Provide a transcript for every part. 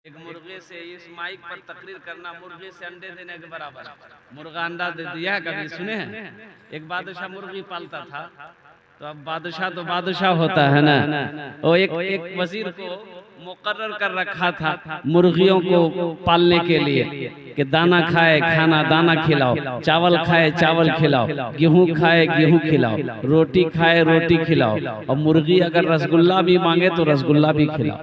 एक मुर्गे से इस माइक पर तकरीर करना मुर्गे से अंडे देने के बराबर। मुर्गा अंडा दे दिया, कभी सुने हैं? एक बादशाह मुर्गी पालता था, तो अब बादशाह तो बादशाह होता है ना, वो एक वजीर को मुकर्रर कर रखा था मुर्गियों को पालने के लिए कि दाना खाए खाना दाना खिलाओ, चावल खाए चावल खिलाओ, गेहूं खाए गेहूं खिलाओ, रोटी खाए रोटी खिलाओ, और मुर्गी अगर रसगुल्ला भी मांगे तो रसगुल्ला भी खिलाओ।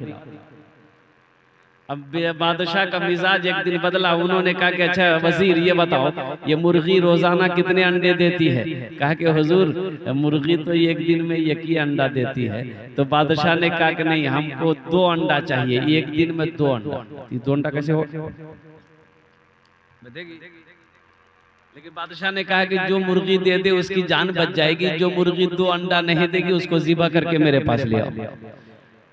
अब बादशाह का मिजाज एक दिन बदला, उन्होंने कहा कि अच्छा वजीर ये बताओ, ये मुर्गी रोजाना कितने अंडे देती है? कहा कि हुजूर मुर्गी तो एक दिन में एक ही अंडा देती है। तो बादशाह ने कहा कि नहीं, हमको 2 अंडा चाहिए, एक दिन में 2 अंडा। 2 अंडा कैसे हो? लेकिन बादशाह ने कहा कि जो मुर्गी दे दे उसकी जान बच जाएगी, जो मुर्गी 2 अंडा नहीं देगी उसको ज़िबा करके मेरे पास ले आओ।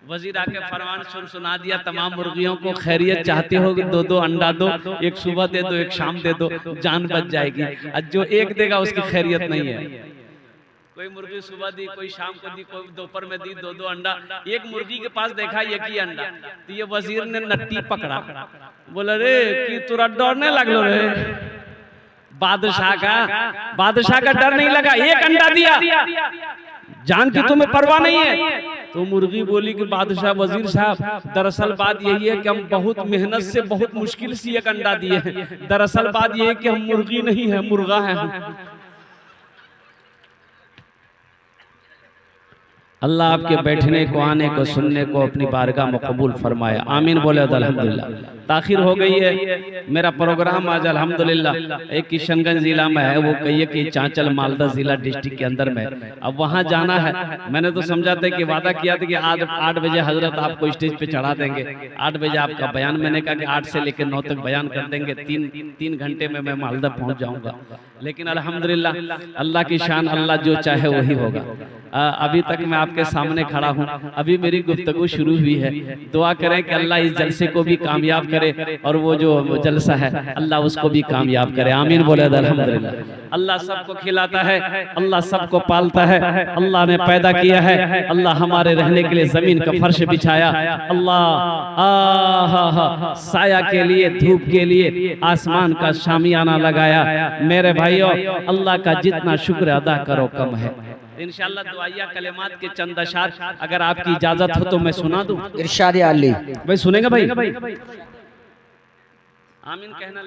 वजीर आके फरमान सुना दिया, तमाम मुर्गियों को खैरियत चाहते हो 2-2 अंडा दो, एक सुबह दे दो एक शाम दे दो, जान बच जाएगी। और जो एक देगा उसकी खैरियत नहीं है। कोई मुर्गी सुबह दी, कोई शाम को दी, कोई दोपहर में दी 2-2 अंडा। एक मुर्गी के पास देखा एक ही अंडा, तो ये वजीर ने नट्टी पकड़ा, बोला रे कि तुरा डरने लगलो रे। बादशाह का डर नहीं लगा, एक अंडा दिया, जान की तुम्हें परवाह नहीं है। तो मुर्गी बोली कि बादशाह वजीर साहब, दरअसल बात यही है कि हम बहुत मेहनत से बहुत मुश्किल से एक अंडा दिए हैं। दरअसल बात यह है कि हम मुर्गी नहीं है, मुर्गा है। अल्लाह आपके बैठने को आने को सुनने को अपनी बारगाह में कबूल फरमाए, आमीन बोले अल्हम्दुलिल्लाह। ताखिर हो गई है, मेरा प्रोग्राम आज अल्हम्दुलिल्लाह एक किशनगंज जिला में है, वो कहिए कि चांचल मालदा जिला डिस्ट्रिक्ट के अंदर में। अब वहाँ जाना है, मैंने तो समझा था कि वादा किया था कि आज 8 बजे हजरत आपको स्टेज पे चढ़ा देंगे, 8 बजे आपका बयान। मैंने कहा कि 8 से लेकर 9 तक बयान कर देंगे, 3 घंटे में मैं मालदा पहुँच जाऊँगा। लेकिन अल्हम्दुलिल्लाह अल्लाह की शान, अल्लाह जो चाहे वही होगा। अभी तक मैं आपके सामने खड़ा हूँ, अभी मेरी गुफ्तगू शुरू हुई है। दुआ करें कि अल्लाह इस जलसे को भी कामयाब करे, और वो जो जलसा है अल्लाह उसको भी कामयाब करे, आमीन बोले अल्हम्दुलिल्लाह। अल्लाह सबको खिलाता है, अल्लाह सबको पालता है, अल्लाह ने पैदा किया है, अल्लाह हमारे रहने के लिए जमीन का फर्श बिछाया, अल्लाह साया के लिए धूप के लिए आसमान का शामियाना लगाया। मेरे भाइयों, अल्लाह का जितना शुक्र अदा करो कम है। इंशाअल्लाह दुआया कलिमात के चंद अशार अगर आपकी इजाजत हो तो मैं सुना दूं। इरशाद अली भाई सुनेगा भाई? आमीन कहना।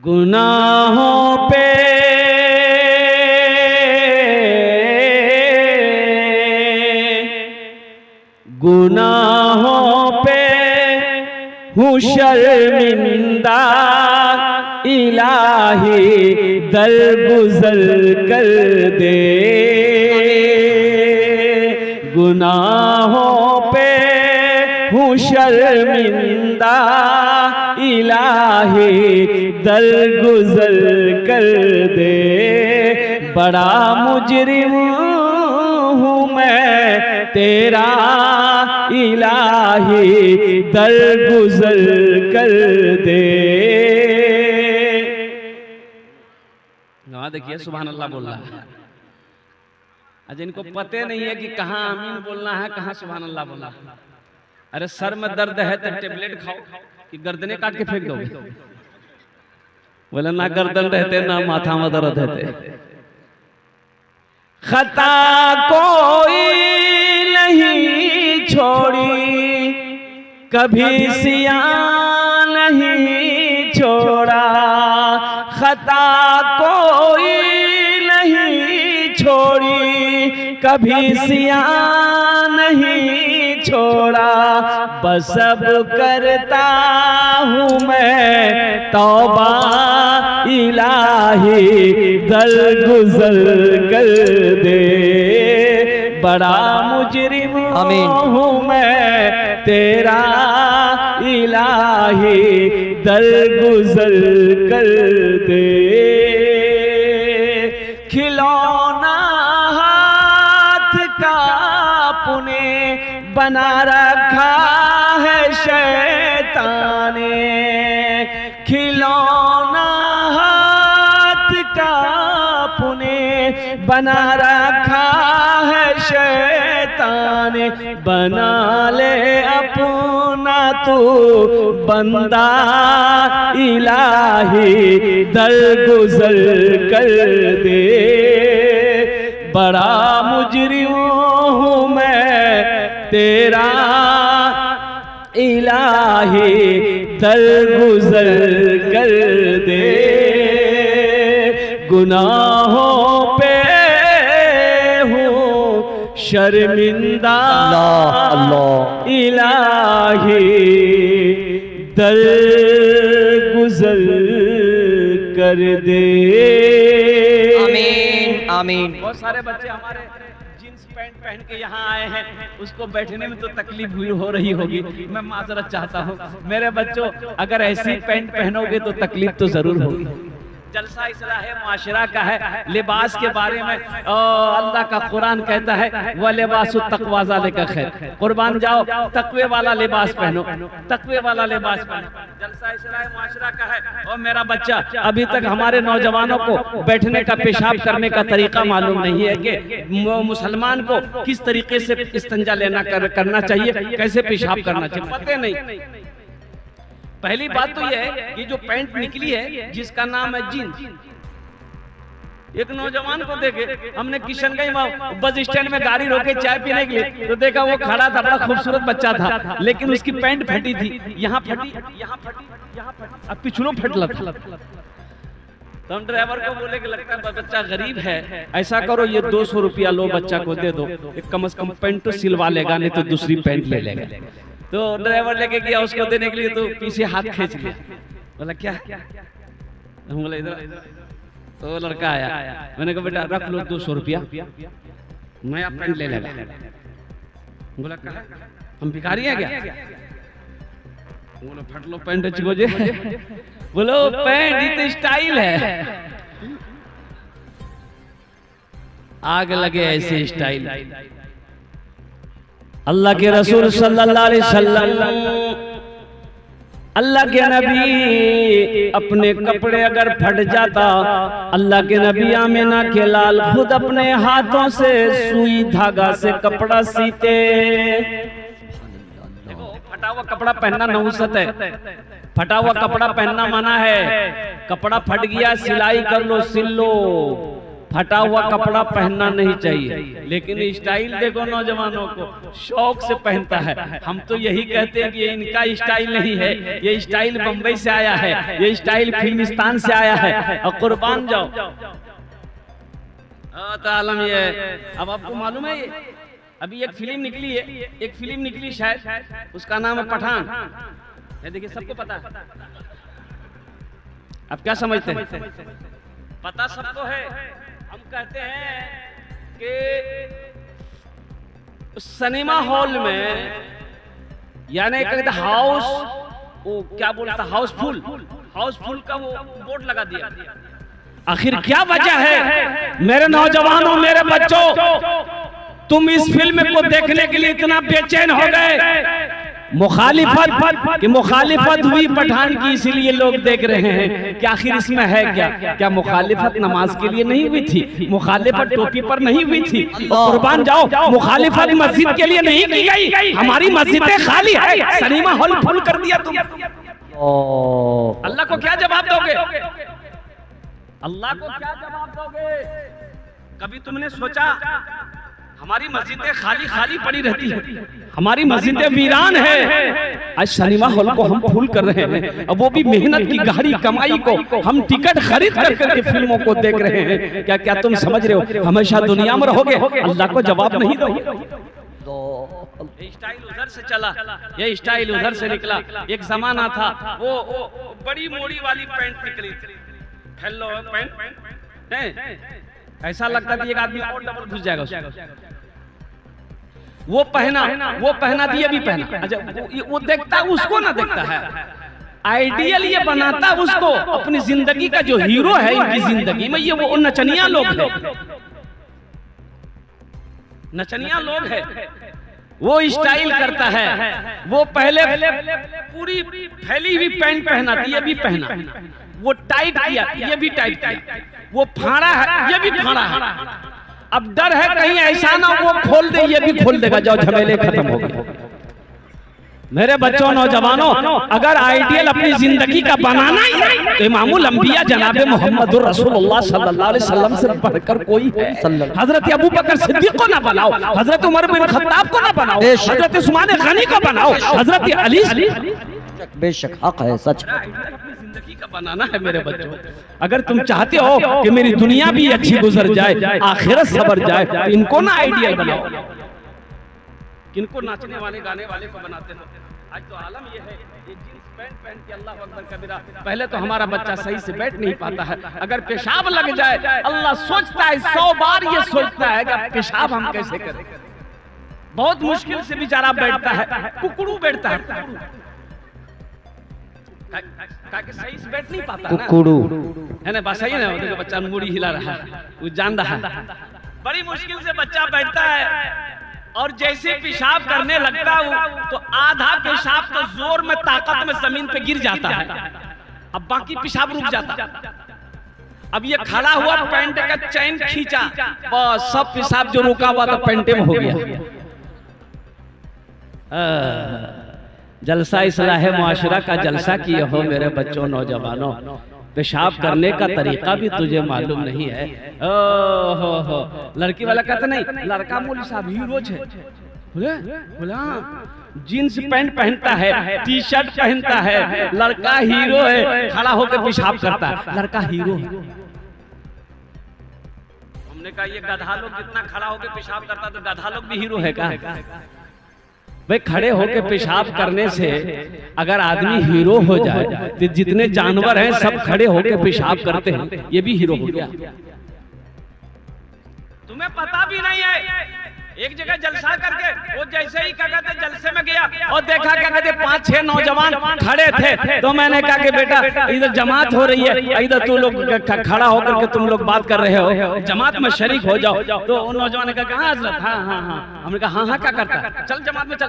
गुनाहों पे हूँ शर्मिंदा, इलाही दरगुजर कर दे। गुनाहों पे हूँ शर्मिंदा, इलाही दरगुजर कर दे। बड़ा मुजरिम हूँ मैं तेरा, इलाही दरगुजर कर दे। देखिए सुभान अल्लाह बोल रहा है। आज इनको पते नहीं है कि कहाँ आमीन बोलना है, कहाँ सुभान अल्लाह बोलना है। अरे सर में दर्द है तो टेबलेट खाओ कि गर्दने काट के फेंक दोगे? बोले ना गर्दन रहते ना माथा में दर्द रहते। खता कोई नहीं छोड़ी, कभी सिया नहीं छोड़ा। खता कोई नहीं छोड़ी, कभी सिया नहीं छोड़ा। बस अब करता हूँ मैं तौबा, इलाही दरगुजर कर दे। बड़ा मुजरिम हूँ मैं तेरा, इलाही दरगुजर कर दे। खिलौना हाथ का पुने बना रखा है शैतान ने। खिलौना हाथ का पुने बना रखा है शैतान। बना ले अपना तू बंदा इलाही दरगुजर कर दे, बड़ा मुजरिम हूँ मैं तेरा इलाही दरगुजर कर दे, गुनाहों पे हूँ शर्मिंदा अल्लाह इलाही दरगुजर कर दे। आमीन आमीन। बहुत सारे बच्चे हमारे जींस पैंट पहन के यहाँ आए हैं, उसको बैठने में तो तकलीफ हुई हो रही होगी, मैं माजरत चाहता हूँ। मेरे बच्चों, अगर ऐसी पैंट पहनोगे तो तकलीफ तो जरूर होगी। जलसा इस्लाह माशरा का है। लिबास के बारे में अल्लाह का कुरान कहता है व लिबासु तक़वा ज़ालिका खैर, कुर्बान जाओ तकवे वाला लिबास पहनो, तकवे वाला लिबास पहनो। जलसा इस्लाह माशरा का है। और मेरा बच्चा, अभी तक हमारे नौजवानों को बैठने का, पेशाब करने का तरीका मालूम नहीं है कि मुसलमान को किस तरीके से इस्तिंजा लेना करना चाहिए, कैसे पेशाब करना चाहिए, पता नहीं। पहली बात तो यह है कि जो पैंट निकली है जिसका नाम है जींस, एक नौजवान को देखे, हमने किशनगंज बस स्टैंड में गाड़ी रोके चाय पीने के लिए, तो देखा वो खड़ा था, बड़ा खूबसूरत बच्चा था, लेकिन उसकी पैंट फटी थी, यहाँ फटी, यहाँ फटी, यहाँ फटी, अब पिछलो फटला था। तो हम ड्राइवर को बोले कि लगता है बच्चा गरीब है, ऐसा करो ये 200 रुपया लो, बच्चा को दे दो, कम से कम पैंट तो सिलवा लेगा, नहीं तो दूसरी पैंट ले लेगा। तो ड्राइवर लेके गया उसको देने के लिए, तो पीछे हाथ खींच लिया, बोला क्या, हम बोले इधर। तो लड़का आया, मैंने कहा बेटा रख लो 200 रुपया, नया पैंट ले लेगा। बोला कहा हम भिखारी हैं क्या? बोलो फट लो पैंट चिकोजे, बोलो पैंट ये तो स्टाइल है, आग लगे ऐसे स्टाइल। अल्लाह के रसूल सल्लल्लाहु अलैहि वसल्लम, अल्लाह के नबी अपने कपड़े अगर फट जाता, अल्लाह के नबी आमिना के लाल खुद अपने हाथों से सुई धागा से कपड़ा सीते। देखो फटा हुआ कपड़ा पहनना नहुसत है, फटा हुआ कपड़ा पहनना मना है। कपड़ा फट गया सिलाई कर लो, सिल लो, फटा हुआ कपड़ा पहनना नहीं चाहिए। लेकिन स्टाइल देखो नौजवानों को, शौक से पहनता है। हम तो यही कहते हैं कि ये इनका स्टाइल नहीं है, ये स्टाइल बम्बई से आया है, ये स्टाइल फिल्मिस्तान से आया है। और कुर्बान जाओ तालम ये। अब आपको मालूम है, अभी एक फिल्म निकली है, एक फिल्म निकली शायद, उसका नाम है पठान। ये देखिए सबको पता है, अब क्या समझते हैं? पता सबको है। हम कहते हैं कि सिनेमा हॉल में, यानी कहते हाउस, वो क्या बोलता, हाउसफुल, हाउसफुल का वो बोर्ड लगा दिया। आखिर क्या वजह है? मेरे नौजवानों, मेरे बच्चों, तुम इस फिल्म को देखने के लिए इतना बेचैन हो गए। मुखालिफत की मुखालिफत हुई पठान की, इसीलिए लोग देख रहे हैं कि आखिर इसमें है क्या। क्या मुखालिफत नमाज के लिए नहीं हुई थी? मुखालिफत टोपी पर नहीं हुई थी? कुर्बान जाओ, मुखालिफत मस्जिद के लिए नहीं की गई। हमारी मस्जिदें खाली है, सिनेमा हॉल फुल कर दिया तुम। अल्लाह को क्या जवाब दोगे? अल्लाह को क्या जवाब दोगे? कभी तुमने सोचा हमारी मस्जिदें खाली खाली पड़ी रहती है, हमारी मस्जिदें वीरान है। आज सिनेमा हॉल को हम फुल कर रहे हैं, अब वो भी मेहनत की गहरी कमाई को हम टिकट खरीद करके फिल्मों को देख रहे हैं। क्या क्या तुम समझ रहे हो हमेशा दुनिया में रहोगे? अल्लाह को जवाब नहीं दोगे। ये स्टाइल उधर से चला, ये स्टाइल उधर से निकला। एक जमाना था वो बड़ी मोड़ी वाली पैंट निकली थी, हेलो पैंट, ऐसा लगता था एक आदमी और डबल घुस जाएगा उसमें। वो पहना दिया भी पहना। अच्छा वो देखता उसको ना देखता है, आइडियल ये बनाता उसको, अपनी जिंदगी का जो हीरो है इनकी जिंदगी में, ये वो नचनिया लोग है, नचनिया लोग है। वो स्टाइल करता है, वो पहले पूरी फैली हुई पैंट पहना थी, ये भी पहना, वो टाइट किया, ये भी टाइट किया, वो फाड़ा है, ये भी फाड़ा है। अब डर है कहीं ऐसा ना वो खोल दे, ये भी खोल देगा, जाओ झमेले खत्म हो गए। मेरे बच्चों नौजवानों, अगर आइडियल अपनी जिंदगी का बनाना ही है तो इमामुल अंबिया जनाब मोहम्मद रसूलुल्लाह सल्लल्लाहु अलैहि वसल्लम से बढ़कर कोई है? हजरत अबू बकर सिद्दीक को ना बनाओ, हजरत उमर बिन खत्ताब को ना बनाओ, हजरत उस्मान गनी को बनाओ, हजरत अली। बेशक हक है, सच है। जिंदगी का बनाना है मेरे बच्चों। अगर तुम चाहते हो कि मेरी दुनिया भी अच्छी गुजर जाए, आखिरत सबर जाए, तो इनको ना आइडियल बनाओ। किनको नाचने वाले गाने वाले को बनाते हो? आज तो आलम ये है, ये जींस पैंट पहन के अल्लाह अकबर कबीरा। पहले तो हमारा बच्चा सही से बैठ नहीं पाता है, अगर पेशाब लग जाए अल्लाह सोचता है 100 बार ये सोचता है कि पेशाब हम कैसे करें। बहुत मुश्किल से बेचारा बैठता है, कुकड़ू बैठता है, सही से बैठ नहीं पाता कुकड़ू है ना, बस सही ना। देखो बच्चा मुड़ी हिला रहा है, वो जान रहा है, बड़ी मुश्किल से बच्चा बैठता है और जैसे पेशाब करने लगता हूँ तो आधा पेशाब तो जोर में ताकत में जमीन पे गिर जाता है, अब बाकी पेशाब रुक जाता। अब ये खड़ा हुआ पैंट का चैन खींचा, बस सब पेशाब जो रुका हुआ था पैंटे में हो गया। जलसा इस्लाह मुआशरा का जलसा किए हो मेरे बच्चों नौजवानों। पेशाब करने का तरीका भी तुझे मालूम नहीं है। हो लड़की वाला कहता नहीं, लड़का मौलवी साहब हीरोज है, बोला जींस पैंट पहनता है, टी शर्ट पहनता है, लड़का हीरो है, खड़ा होकर पेशाब करता है, लड़का हीरो है। हमने कहा ये गधा लोग जितना खड़ा होकर पेशाब करता तो गधा लोग भी हीरो है क्या? भाई खड़े होके पेशाब करने से अगर आदमी हीरो हो जाए तो जितने जानवर हैं सब खड़े होके पेशाब करते हैं, ये भी हीरो हो गया। तुम्हें पता भी नहीं है, एक जगह जलसा करके वो जैसे ही क्या कहते जलसे में गया और देखा क्या कहते 5-6 नौजवान खड़े थे, तो मैंने कहा कि बेटा इधर जमात हो रही है, इधर तू लोग खड़ा होकर के तुम लोग बात कर रहे हो, जमात में शरीक हो जाओ। तो उन नौजवान ने कहा हाँ हजरत, हाँ। हमने कहा हाँ क्या करता है, चल जमात में चल।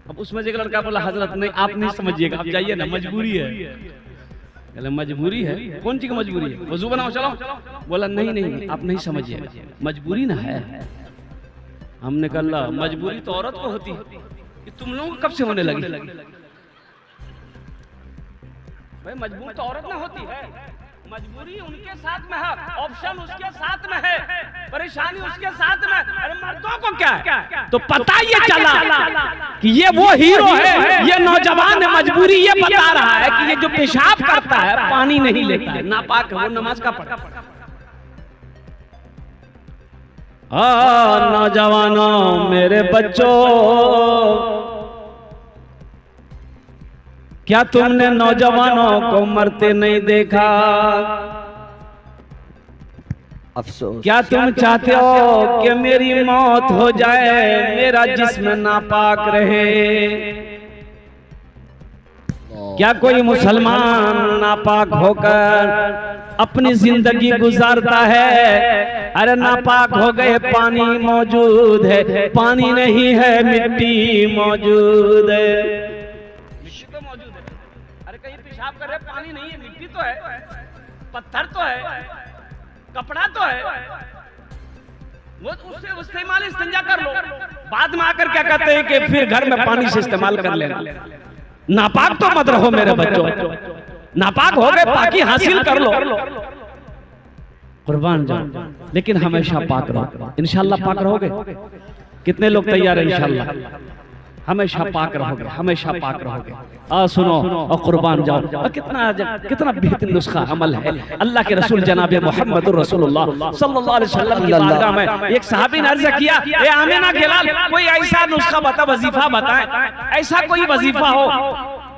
अब उसमें एक लड़का बोला हजरत नहीं आप नहीं समझिएगा, आप जाइए ना, मजबूरी है। मजबूरी है? कौन सी की मजबूरी है? वजू बनाओ चलो। बोला नहीं आप नहीं समझिए, मजबूरी ना है। हमने कहा मजबूरी तो औरत को होती है, कि तुम लोगों को कब से होने लगी? भाई मजबूर तो औरत ना होती है, मजबूरी उनके साथ में है, ऑप्शन उसके साथ में है, परेशानी उसके साथ में। अरे मर्दों को क्या है? तो पता ये चला कि ये वो हीरो है, ये नौजवान है। मजबूरी ये बता रहा है कि ये जो पेशाब करता है पानी नहीं लेता है, नापाक है, वो नमाज का पढ़ा। नौजवानों मेरे बच्चों, क्या तुमने नौजवानों को मरते नहीं देखा? अफसोस। क्या तुम चाहते हो कि मेरी मौत हो जाए, मेरा जिस्म नापाक रहे? क्या कोई मुसलमान नापाक होकर अपनी जिंदगी गुजारता है? अरे नापाक हो गए, पानी मौजूद है, पानी नहीं है मिट्टी मौजूद है। मिट्टी तो मौजूद है, अरे कहीं पेशाब कर रहे पानी नहीं है, मिट्टी तो है, पत्थर तो है, कपड़ा तो है, वो उससे इस्तेमाल इस्तिंजा कर लो। बाद में आकर क्या कहते हैं कि फिर घर में पानी से इस्तेमाल कर लेना। नापाक तो मत रहो मेरे बच्चों, नापाक हो गए पाकी हासिल कर लो, कुर्बान जाओ, लेकिन हमेशा पाक रहो। इंशाल्लाह पाक रहोगे? कितने लोग तैयार हैं? इंशाल्लाह हमेशा पाक रहोगे, हमेशा पाक रहोगे। सुनो और कुर्बान जाओ। और कितना बेहतरीन नुस्खा अमल है। अल्लाह के रसूल जनाब मोहम्मद रसूलुल्लाह सल्लल्लाहु अलैहि वसल्लम की बारगाह में एक सहाबी ने अर्ज किया, ए आमिना के लाल, कोई ऐसा नुस्खा बता, वजीफा बताए, ऐसा कोई वजीफा हो।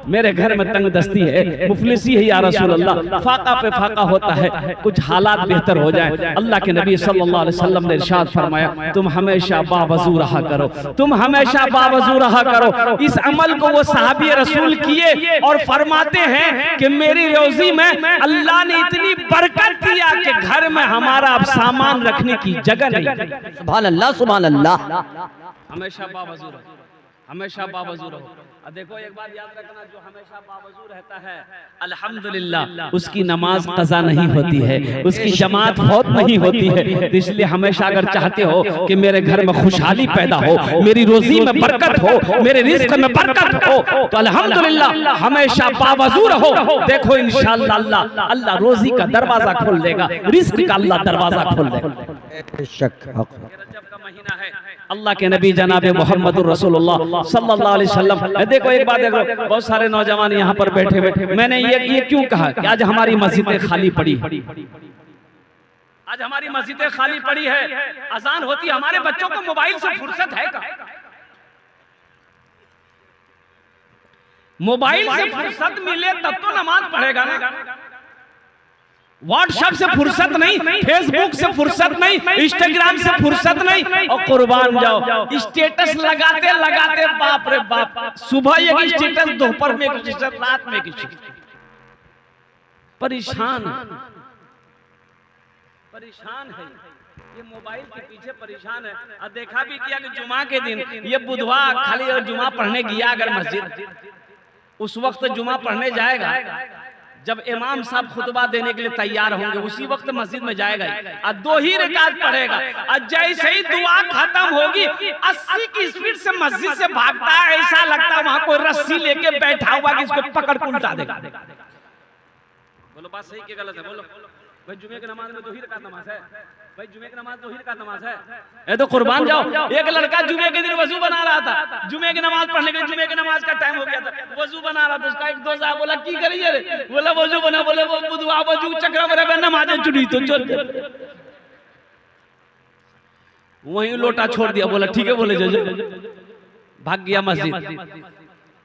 मेरे घर में तंग दस्ती है, मुफलिसी है या रसूल अल्लाह, फाका पे फाका होता है, कुछ हालात बेहतर हो जाए। अल्लाह के नबी सल्लल्लाहु अलैहि वसल्लम ने इरशाद फरमाया, तुम हमेशा बावजू रहा करो, तुम हमेशा बावजू रहा करो। इस अमल को वो सहाबी रसूल किए और फरमाते हैं कि मेरी रोजी में अल्लाह ने इतनी बरकत दिया कि घर में हमारा अब सामान रखने की जगह नहीं। सुभान अल्लाह, सुभान अल्लाह। हमेशा बावजू रहो, हमेशा बावजू रहो। देखो एक बात याद रखना, जो हमेशा बावजू रहता है अल्हम्दुलिल्लाह उसकी नमाज कज़ा नहीं होती है, उसकी जमात बहुत नहीं होती है। तो इसलिए हमेशा अगर चाहते हो कि मेरे घर में खुशहाली पैदा हो, मेरी रोजी में बरकत हो, मेरे रिज़्क़ में बरकत हो, तो अल्हम्दुलिल्लाह हमेशा बावजू रहो। देखो इंशाअल्लाह अल्लाह रोजी का दरवाजा खोल देगा, रिज़्क़ का अल्लाह दरवाजा खोल देगा। बेशक हक महीना है अल्लाह के नबी जनाब मोहम्मद रसूलुल्लाह सल्लल्लाहु अलैहि वसल्लम। देखो एक बात देखो, बहुत सारे नौजवान यहाँ पर बैठे हुए, मैंने ये क्यों कहा कि आज हमारी मस्जिदें खाली पड़ी, आज हमारी मस्जिदें खाली पड़ी है, अजान होती है, हमारे बच्चों को मोबाइल से फुर्सत है का? मोबाइल से फुर्सत मिले तब तो नमाज पढ़ेगा ना। व्हाट्सएप से फुर्सत नहीं, फेसबुक से फुर्सत नहीं, इंस्टाग्राम से फुर्सत नहीं, और कुर्बान जाओ स्टेटस लगाते लगाते बाप रे बाप, सुबह एक स्टेटस, दोपहर में एक स्टेटस, रात में एक स्टेटस। परेशान है ये मोबाइल के पीछे, परेशान है। और देखा भी किया कि जुमा के दिन ये बुधवार खाली अगर जुमा पढ़ने गया अगर मस्जिद, उस वक्त जुमा पढ़ने जाएगा जब इमाम साहब खुतबा देने के लिए तैयार होंगे, उसी वक्त मस्जिद में जाएगा और 2 ही रकात पढ़ेगा, और जैसे ही दुआ खत्म होगी 80 की स्पीड से मस्जिद से भागता है, ऐसा लगता है वहां कोई रस्सी लेके बैठा हुआ कि इसको पकड़ के उल्टा देगा। बोलो बात सही कि गलत है? बोलो भाई, जुमे की नमाज में 2 ही रकात नमाज है भाई, जुमे की नमाज 2 ही रकात नमाज है। ये तो कुर्बान जाओ, एक लड़का जुमे के दिन वजू बना रहा था, जुमे की नमाज पढ़ने के, जुमे की नमाज का टाइम हो गया था, वजू बना रहा था, उसका एक दोस्त आया, बोला की करिए रे, बोला वजू बना, बोले वो बुधवार वजू चक्र में नमाज चुड़ी तो चल, वहीं लोटा छोड़ दिया, बोला ठीक है, बोले जो भाग गया मस्जिद।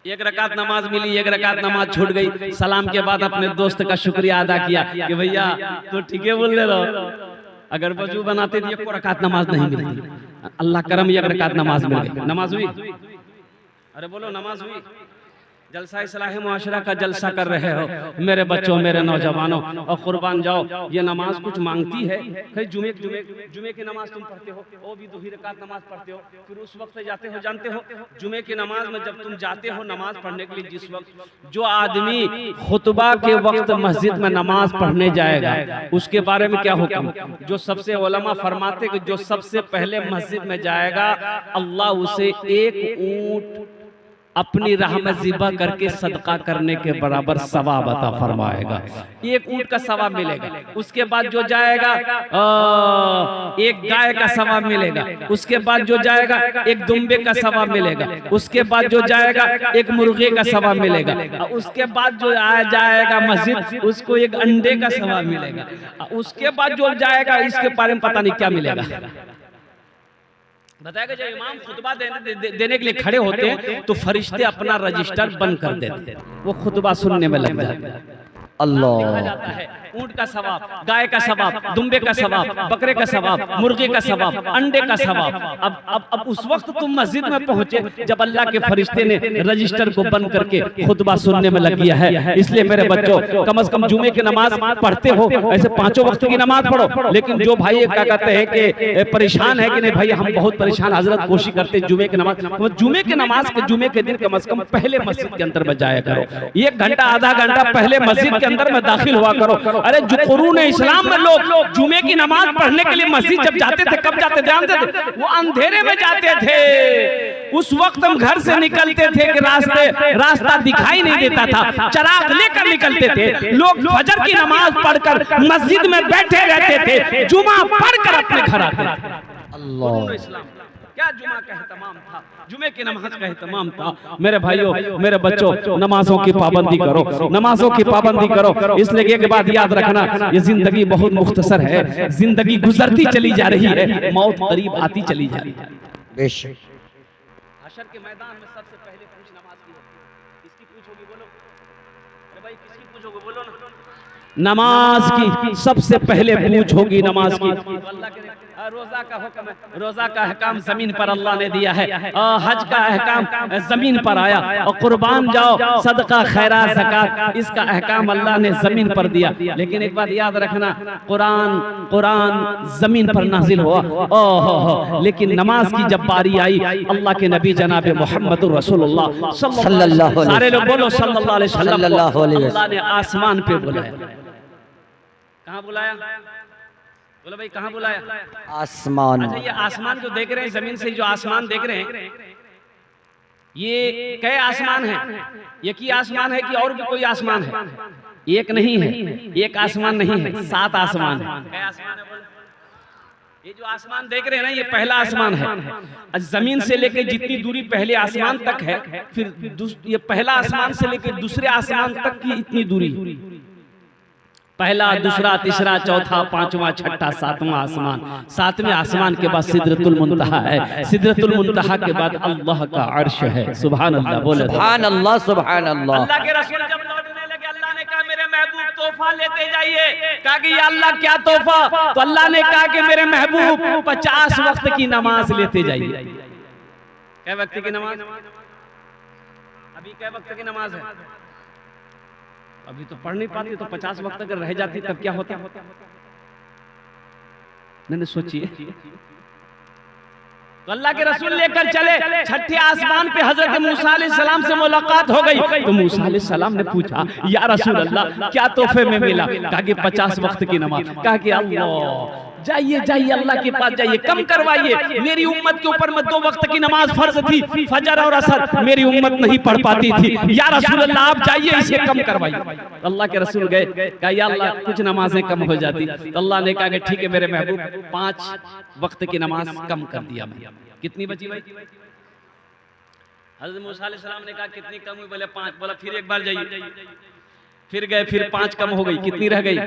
एक रकात नमाज मिली, एक रकात नमाज छूट गई। सलाम के बाद अपने दोस्त का शुक्रिया अदा किया कि भैया तो ठीक है बोल रहे, अगर वजू बनाते तो एक रकात नमाज नहीं मिलती, अल्लाह करम एक रकात नमाज मिल गई। नमाज हुई? अरे बोलो नमाज हुई? जलसा इस्लाह मुआशरा का जलसा कर रहे हो मेरे बच्चों, मेरे नौजवानों, और कुर्बान जाओ ये नमाज कुछ मांगती है। फिर जुमे की नमाज तुम पढ़ते हो, वो भी 2 ही रकात नमाज पढ़ते हो, फिर उस वक्त जाते हो, जानते हो जुमे की नमाज में जब तुम जाते हो नमाज पढ़ने के लिए, जिस वक्त जो आदमी खुतबा के वक्त मस्जिद में नमाज पढ़ने जाएगा उसके बारे में क्या हुक्म? जो सबसे उलमा फरमाते कि जो सबसे पहले मस्जिद में जाएगा अल्लाह उसे 1 ऊंट अपनी राह में ज़िबा करके सदका करने के बराबर सवाब अता फरमाएगा, 1 ऊंट का सवाब मिलेगा। उसके बाद जो जाएगा 1 गाय का सवाब मिलेगा, उसके बाद जो जाएगा 1 दुम्बे का सवाब मिलेगा, उसके बाद जो जाएगा 1 मुर्गे का सवाब मिलेगा, उसके बाद जो आ जाएगा मस्जिद उसको 1 अंडे का सवाब मिलेगा, उसके बाद जो जाएगा इसके बारे में पता नहीं क्या मिलेगा। बताएगा जब इमाम खुतबा देने के लिए खड़े होते हैं तो फरिश्ते अपना रजिस्टर बंद कर देते हैं, वो खुतबा सुनने में लग जाते हैं। अल्लाह लिखा जाता है ऊंट का सवाब, गाय का सवाब, दुम्बे का सवाब, बकरे का सवाब, मुर्गे का सवाब, अंडे का सवाब। अब उस वक्त तुम मस्जिद में पहुंचे जब अल्लाह के फरिश्ते ने रजिस्टर को बंद करके खुतबा सुनने में लग गया है। इसलिए मेरे बच्चों कम से कम जुमे की नमाज पढ़ते हो, ऐसे 5 वक्त की नमाज पढ़ो। लेकिन जो भाई क्या कहते हैं कि परेशान है कि नहीं भाई हम बहुत परेशान, हजरत कोशिश करते जुमे की नमाज, जुमे की नमाज के जुमे के दिन कम से कम पहले मस्जिद के अंदर में जाया करो, 1 घंटा आधा घंटा पहले मस्जिद के अंदर में दाखिल हुआ करो। अरे जो कुरून इस्लाम में लोग जुमे की नमाज पढ़ने के लिए मस्जिद जब जाते थे, कब जाते जानते थे? वो अंधेरे में जाते थे। उस वक्त हम घर से निकलते थे कि रास्ता दिखाई नहीं देता था, चराग लेकर निकलते थे। लोग फजर की नमाज पढ़कर मस्जिद में बैठे रहते थे, जुमा पढ़कर अपने घर आते थे। अल्लाह क्या जुमा का एहतमाम था, जुमे की नमाज का एहतमाम था। मेरे भाइयों मेरे बच्चों नमाजों की पाबंदी करो, नमाजों की पाबंदी करो। इसलिए एक बात याद रखना, ये जिंदगी बहुत मुख्तसर है, जिंदगी गुजरती चली जा रही है, मौत करीब आती चली जा रही है। बेशक हशर के मैदान में सबसे पहले पूछ नमाज की होगी, इसकी पूछ होगी, बोलो भाई किसकी पूछोगे, बोलो ना। नमाज की सबसे पहले पूछ होगी नमाज की। अल्लाह के रोजा का हुक्म है, रोजा का अहकाम जमीन पर अल्लाह ने दिया है, हज का अहकाम जमीन पर आया, और कुर्बान जाओ, सदका खैरात ज़कात, इसका अहकाम अल्लाह ने जमीन पर दिया। लेकिन एक बात याद रखना, कुरान जमीन पर नाजिल हुआ, ओहो, लेकिन नमाज की जब बारी आई, अल्लाह के नबी जनाब मोहम्मद रसूलुल्लाह सल्लल्लाहु अलैहि, सारे लोग बोलो सल्लल्लाहु अलैहि वसल्लम, अल्लाह ने आसमान पे बुलाया। कहाँ बुलाया? बोलो भाई कहाँ बुलाया? आसमान। अच्छा, ये आसमान जो देख रहे हैं, जमीन से जो आसमान देख रहे हैं, ये कई आसमान है? एक ही आसमान है कि और भी कोई आसमान है? एक नहीं है, एक आसमान नहीं है, 7 आसमान है। कई आसमान है? ये जो आसमान देख रहे हैं ना, ये पहला आसमान है। जमीन से लेकर जितनी दूरी पहले आसमान तक है, फिर ये पहला आसमान से लेकर दूसरे आसमान तक की इतनी दूरी, पहला, दूसरा, तीसरा, चौथा, पांचवा, छठा, 7वां आसमान। 7वें आसमान के बाद सिदरतुल मुंतहा है, सिदरतुल मुंतहा के बाद अल्लाह का अर्श है। सुभान अल्लाह, बोले सुभान अल्लाह, सुभान अल्लाह। अल्लाह के रसूल जब लौटने लगे, अल्लाह ने कहा मेरे महबूब तोहफा लेते जाइए। कहा कि या अल्लाह क्या तोहफा? तो अल्लाह ने कहा कि मेरे महबूब 50 वक्त की नमाज लेते जाइए। कै वक्त की नमाज? अभी कै वक्त की नमाज है? अभी तो पढ़ नहीं पाती, तो 50 वक्त अगर रह जाती तब क्या होता? मैंने सोचिए, तो अल्लाह के रसूल लेकर चले, छठे आसमान पे हजरत मूसा अलैहिस्सलाम से मुलाकात हो गई। तो मूसा अलैहिस्सलाम ने पूछा, या रसूल अल्लाह क्या तोहफे में मिला? कहा कि 50 वक्त की नमाज। कहा कि अल्लाह, जाइए जाइए अल्लाह के पास जाइए, कम करवाइए। मेरी उम्मत के ऊपर में 2 वक्त की नमाज फर्ज थी, फजर और असर, मेरी उम्मत नहीं पढ़ पाती थी। या रसूल अल्लाह आप जाइए, इसे कम करवाइए। अल्लाह के रसूल गए, कहा या अल्लाह कुछ नमाजें कम हो जाती। तो अल्लाह ने कहा कि ठीक है मेरे महबूब, 5 वक्त की नमाज कम कर दिया मैं। कितनी बची भाई? हज़रत मूसा अलैहिस्सलाम ने कहा कितनी कम हुई? बोले 5। बोला फिर एक बार जाइए। फिर गए, फिर 5 कम हो गई। कितनी रह गई?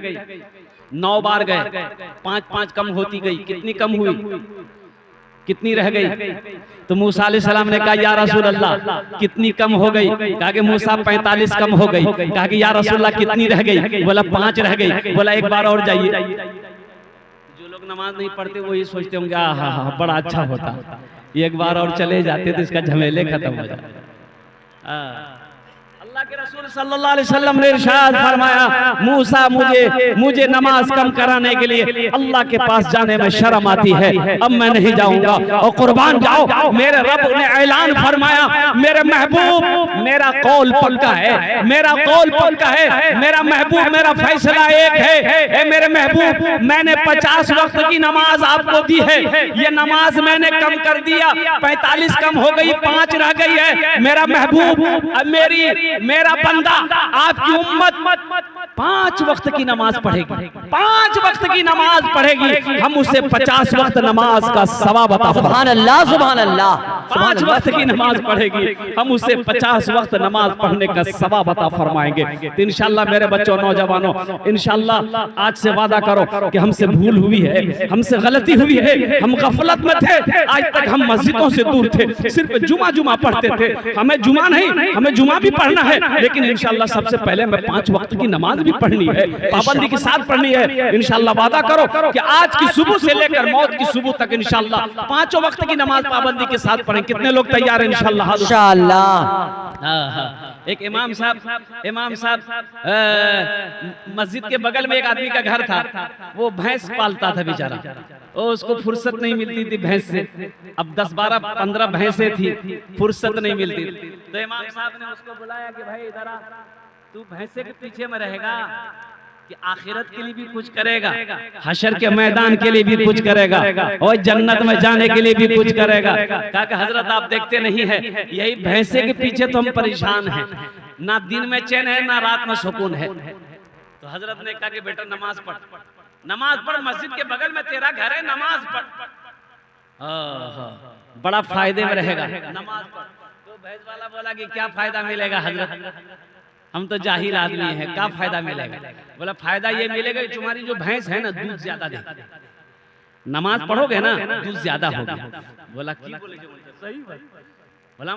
9 बार गए, 5 कम होती गई। कितनी कम हुई? कितनी रह गई? तो मूसा अलैहिस्सलाम ने कहा या रसूल अल्लाह कितनी कम हो गई? कहा कि मूसा 45 कम हो गई। कहा कि या रसूल अल्लाह कितनी रह गई? बोला 5 रह गई। बोला एक बार और जाइए। जो लोग नमाज नहीं पढ़ते वो ये सोचते होंगे हाँ बड़ा अच्छा होता, एक बार और चले जाते तो इसका झमेले खत्म हो जाते। अल्लाह के रसूल सल्लल्लाहु अलैहि वसल्लम ने इरशाद फरमाया, मूसा मुझे नमाज कम कराने के लिए अल्लाह के पास जाने में शर्म आती है, अब मैं नहीं जाऊंगा। और कुर्बान जाओ, मेरे रब ने ऐलान फरमाया, मेरे महबूब मेरा कौल पक्का है, मेरा कौल पक्का है, मेरा महबूब मेरा फैसला एक है। मेरे महबूब मैंने 50 वक्त की नमाज आपको दी है, ये नमाज मैंने कम कर दिया, 45 कम हो गई, 5 रह गई है। मेरा महबूब मेरा बंदा आपकी उम्मत 5 वक्त की नमाज पढ़ेगी, 5 वक्त की नमाज पढ़ेगी, हम उसे 50 वक्त नमाज का सवाब अता। सुभान अल्लाह, सुभान अल्लाह। 5 वक्त की नमाज पढ़ेगी, हम उसे 50 वक्त नमाज पढ़ने का सवाब अता फरमाएंगे। तो इंशाल्लाह मेरे बच्चों, नौजवानों, इंशाल्लाह आज से वादा करो कि हमसे भूल हुई है, हमसे गलती हुई है, हम गफलत में थे, आज तक हम मस्जिदों से दूर थे, सिर्फ जुमा पढ़ते थे। हमें जुमा नहीं, हमें जुमा भी पढ़ना है, लेकिन इंशाल्लाह सबसे पहले हमें 5 वक्त की नमाज भी पढ़नी है, पाबंदी के साथ पढ़नी है। इंशाल्लाह वादा करो कि आज की सुबह से लेकर मौत की सुबह तक इंशाल्लाह 5 वक्त की नमाज पाबंदी के साथ पढ़ें। कितने लोग तैयार हैं? इंशाल्लाह इंशाल्लाह। एक इमाम साहब मस्जिद के बगल में एक आदमी का घर था, वो भैंस पालता था बेचारा, उसको फुर्सत नहीं मिलती थी भैंस से। अब 10, 12, 15 भैंसें थी, फुर्सत नहीं मिलती। तो इमाम साहब ने उसको बुलाया कि भाई इधर आ, तू भैंसे के पीछे में रहेगा कि आखिरत के लिए भी कुछ करेगा, हशर के मैदान के लिए भी कुछ करेगा, और जन्नत में जाने के लिए भी कुछ करेगा। कहा कि हजरत आप देखते नहीं है, यही भैंसे के पीछे तो हम परेशान हैं, ना दिन में चैन है ना रात में सुकून है। तो हजरत ने कहा कि बेटा नमाज पढ़, मस्जिद के बगल में तेरा घर है, नमाज पढ़, बड़ा फायदे में रहेगा, नमाज पढ़। तो भैंस वाला बोला कि क्या फायदा मिलेगा हजरत, हम तो जाहिल आदमी हैं, क्या फायदा मिलेगा? बोला फायदा ये मिलेगा कि तुम्हारी जो भैंस है ना दूध ज्यादा देगी, नमाज पढ़ोगे ना दूध ज्यादा होगा। बोला की बोले? सही बोला।